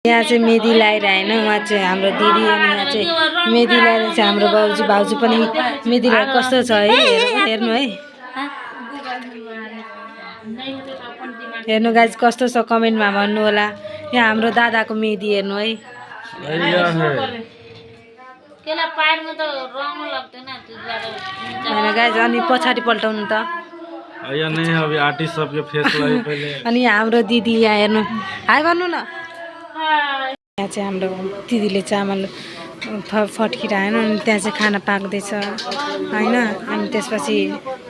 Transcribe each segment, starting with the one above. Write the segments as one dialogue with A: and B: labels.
A: यहाँ चाहिँ मेहदी लगाएर होइन उहाँ चाहिँ हाम्रो दिदी अनि यहाँ चाहिँ मेहदी लगाएर चाहिँ हाम्रो भाउजू पनि मेहदी लगाएर कस्तो छ है हेर्नु है हेर्नु गाइस कस्तो छ कमेन्टमा भन्नु होला यहाँ हाम्रो दादाको मेहदी हेर्नु है गाइस अनि पछाडि पल्टाउनु त अनि हाम्रो दिदी यहाँ हेर्नु हाई भन्नु न यहाँ चाहिँ हाम्रो दिदीले चामल फट्किरहेन अनि त्यहाँ चाहिँ खाना पाक्दैछ होइन अनि त्यसपछि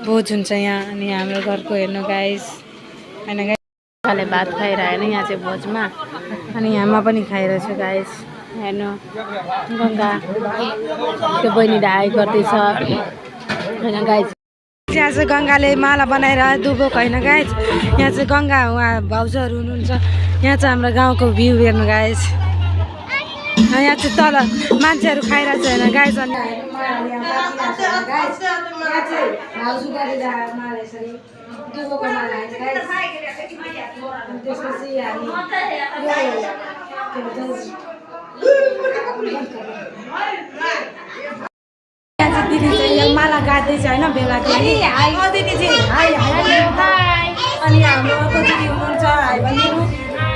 A: भोज हुन्छ यहाँ अनि हाम्रो घरको हेर्नु गाइस होइन गाइसले भात खाइरहेन यहाँ चाहिँ भोजमा अनि यहाँमा पनि खाइरहेछ गाइस हेर्नु गङ्गा त्यो बहिनीले हाई गर्दैछ होइन गाइस यहाँ चाहिँ गङ्गाले माला बनाएर दुबोको होइन गाइस यहाँ चाहिँ गङ्गा उहाँ भाउजूहरू हुनुहुन्छ यहाँ चाहिँ हाम्रो गाउँको भ्यू हेर्नु गाइस यहाँ चाहिँ तल मान्छेहरू खाइरहेको छ होइन गाइस अनि दिदी चाहिँ माला गाड्दैछ होइन बेलाको दिदी चाहिँ अनि हाम्रो अर्को दिदी हुनुहुन्छ हाई भनिदिनु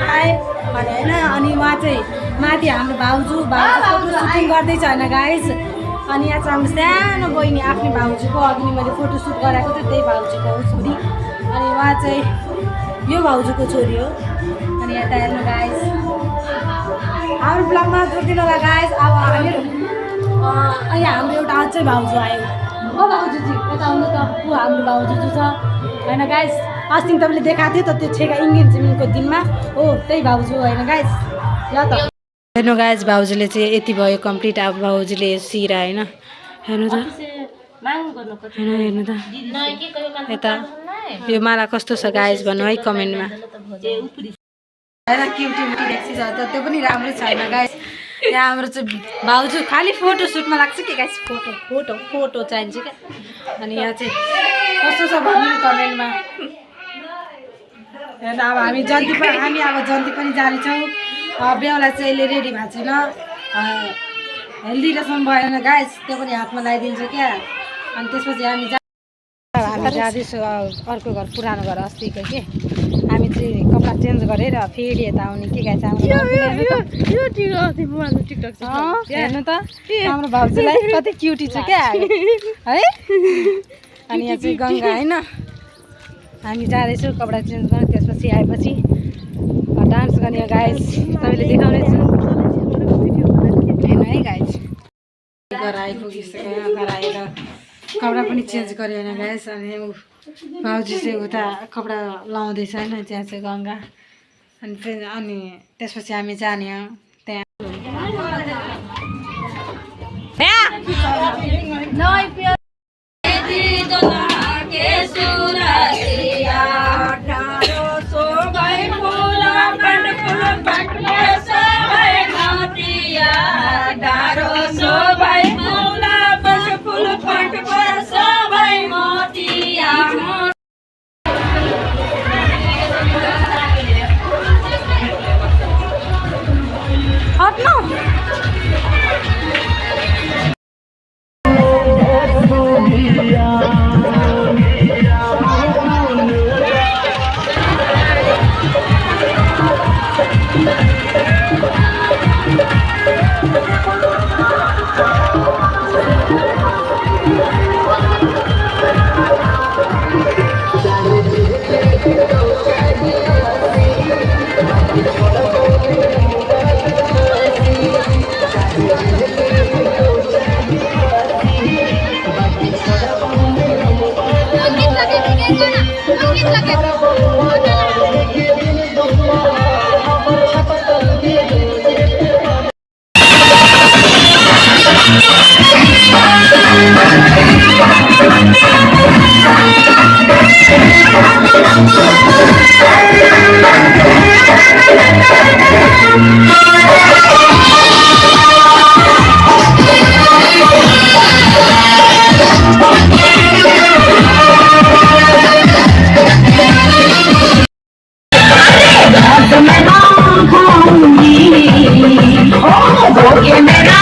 A: हाई भने होइन अनि उहाँ चाहिँ माथि हाम्रो भाउजू फोटो सुटिङ गर्दैछ होइन गाइस अनि यहाँ चाहिँ हाम्रो सानो बहिनी आफ्नै भाउजूको अघि मैले फोटो सुट गराएको थिएँ त्यही भाउजूको छोरी अनि उहाँ चाहिँ यो भाउजूको छोरी हो अनि यता हेर्नु गाइस हाम्रो ब्लगमा जोडिदिनु होला गाइस अब यहाँ हाम्रो एउटा अझै भाउजू आयो हो भाउजूजी यता आउनु त ऊ हाम्रो भाउजू जो छ होइन गाइस अस्ति तपाईँले देखाएको थियो त त्यो छेका इङ्गेजमेन्टको दिनमा हो त्यही भाउजू होइन गाइस ल त हेर्नु गाइस भाउजूले चाहिँ यति भयो कम्प्लिट अब भाउजूले सिरा होइन हेर्नु त हेर्नु त यता यो माला कस्तो छ गाइस भन्नु है कमेन्टमा होइन क्युटी देख्छ त त्यो पनि राम्रो छैन गाइस यहाँ हाम्रो चाहिँ भाउजू खालि फोटो सुटमा लाग्छ कि गाइस फोटो चाहिन्छ क्या अनि यहाँ चाहिँ कस्तो छ भन्नु कमेन्टमा हेर्नु अब हामी अब जन्ती पनि जानेछौँ बेहुला चाहिँ अहिले रेडी भएको छैन हेल्दी रसम भएन गाइस त्यो पनि हातमा लगाइदिन्छ क्या अनि त्यसपछि हामी जाँदैछौँ अर्को घर पुरानो घर अस्तिको के हामी चाहिँ कपडा चेन्ज गरेर फेरि यता आउने के गाइस हेर्नु त हाम्रो भाउजूलाई कति क्युटी छ क्या है अनि यहाँ चाहिँ गङ्गा होइन हामी जाँदैछौँ कपडा चेन्ज गर्नु त्यसपछि आएपछि डान्स गर्ने गाइस तपाईँले देखाउनेछु हेर्नु है गाइस घर आइपुगिसक्यो घर आएर कपडा पनि चेन्ज गर्यो होइन गाइस अनि भाउजू चाहिँ उता कपडा लाउँदैछ होइन त्यहाँ चाहिँ गङ्गा अनि फेरि अनि त्यसपछि हामी जाने त्यहाँ
B: ये मेरा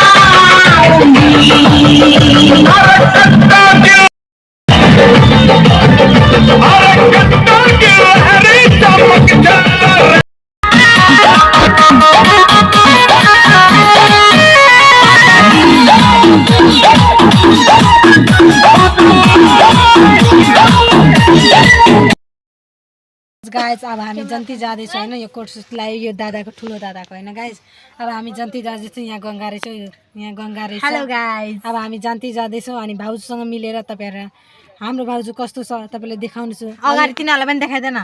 A: गाइस अब हामी जन्ती जाँदैछौँ होइन यो कोट सुटलाई यो दादाको ठुलो दादाको होइन गाइस अब हामी जन्ती जाँदैछौँ यहाँ गङ्गा रहेछ यहाँ गङ्गा रहेछ हेलो गाइस अब हामी जन्ती जाँदैछौँ अनि भाउजूसँग मिलेर तपाईँहरू हाम्रो भाउजू कस्तो छ तपाईँले देखाउनेछु अगाडि तिनीहरूलाई पनि देखाइदिएन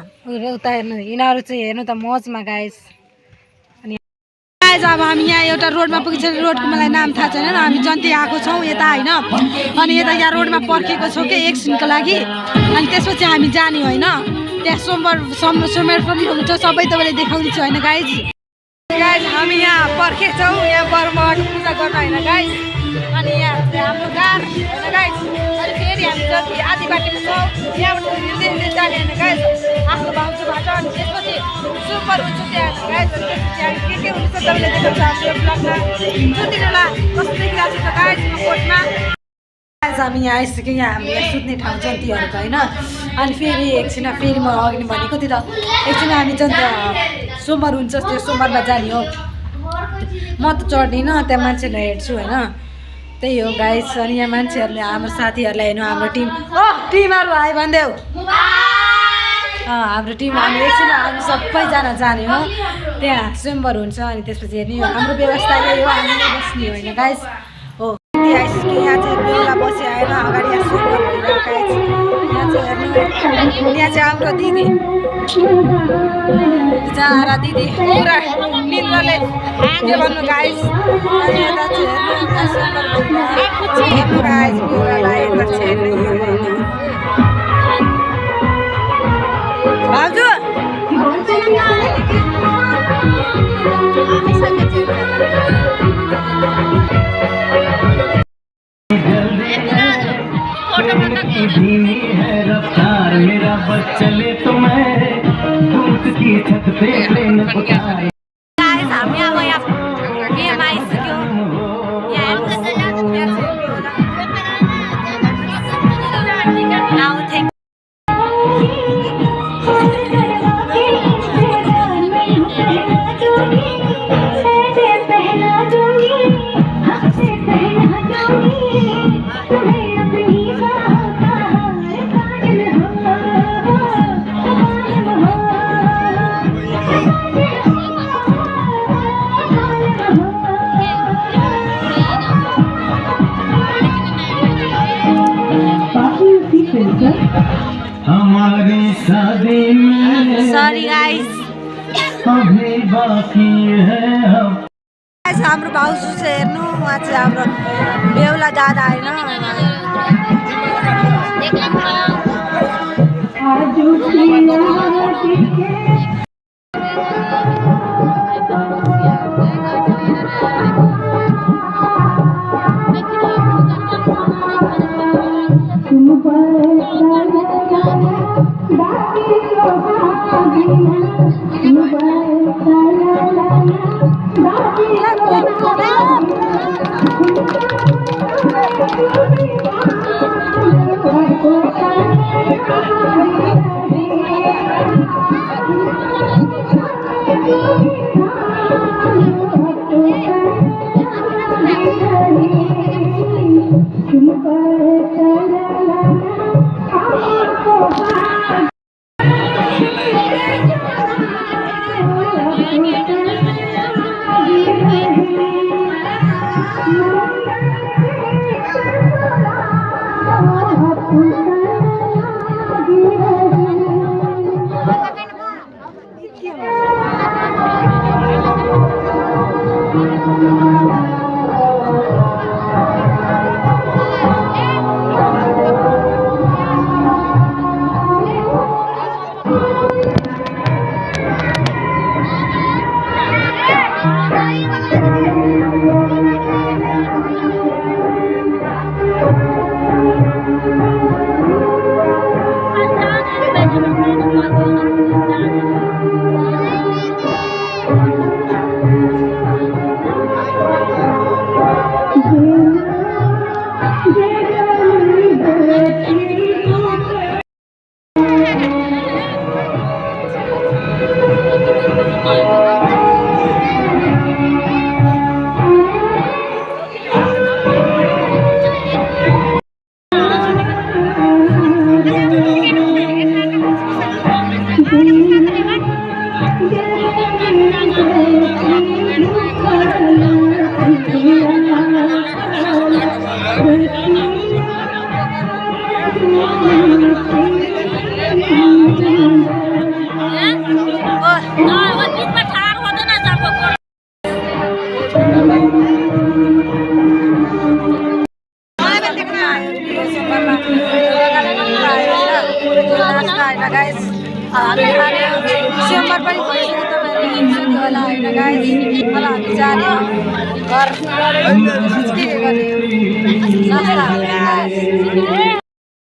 A: उता हेर्नु यिनीहरू चाहिँ हेर्नु त मजमा गाइस अनि गाइस अब हामी यहाँ एउटा रोडमा पुगिसक्यो रोडको मलाई नाम थाहा छैन हामी जन्ती आएको छौँ यता होइन अनि यता यहाँ रोडमा पर्खेको छौँ कि एकछिनको लागि अनि त्यसपछि हामी जाने होइन त्यहाँ सोमबार पनि हुन्छ सबै तपाईँले देखाउने छु होइन गाइज गाइज हामी यहाँ पर्खेको छौँ यहाँ बर्माको पूजा गर्न होइन गाइज अनि यहाँ हाम्रो गार होइन गाइज अनि फेरि हामी जति आधी बाटोमा छौँ यहाँबाट हिँड्दै जाने होइन गाइज आफ्नो भाउजूबाट अनि त्यसपछि सोमबार हुन्छ त्यहाँ गाइज त्यहाँ के हुन्छ तपाईँले देखाउँछ हाम्रो ब्लगमा सुतिनुला कस्तो देखिरहेको छ गाइज कोटमा हामी यहाँ आइसक्यौँ यहाँ हाम्रो यहाँ सुत्ने ठाउँ जन्तीहरूको होइन अनि फेरि एकछिन फेरि म अघि भनेको थिएँ त एकछिन हामी जन्त सोमबार हुन्छ त्यो सोमबारमा जाने हो म त चढ्दिनँ त्यहाँ मान्छेलाई हेर्छु होइन त्यही हो गाइस अनि यहाँ मान्छेहरूले हाम्रो साथीहरूलाई हेर्नु हाम्रो टिम टिमहरू आयो भनिदेऊ हाम्रो टिम हामी एकछिन हामी सबैजना जाने हो त्यहाँ सोमबार हुन्छ अनि त्यसपछि हेर्ने हो हाम्रो व्यवस्था यही हो हामीले बस्ने होइन गाइस हो आइसक्यो यहाँ चाहिँ बेहुला बसी आएर अगाडि यहाँ सोमबार भइरहेको गाइस यहाँ चाहिँ हेर्नु यहाँ चाहिँ हाम्रो दिदी बिचारा दिदी पुरा निन्द्राले के भन्नु गाइस अनि यता चाहिँ हेर्नु गाइस बेहुलालाई यता चाहिँ हेर्नु भाउजू
B: धीमी है रफ्तार मेरा बस चले तो मैं धूप की छत पे प्लेन उठाए
A: गाइस हामी अब यहाँ गेम आइसक्यो यहाँ
B: हमारी शादी में
A: सॉरी गाइस
B: अभी बाकी है
A: हाम्रो भाउजू चाहिँ हेर्नु उहाँ चाहिँ हाम्रो बेहुला दादा होइन जाने हो घर के गर्ने नास्ता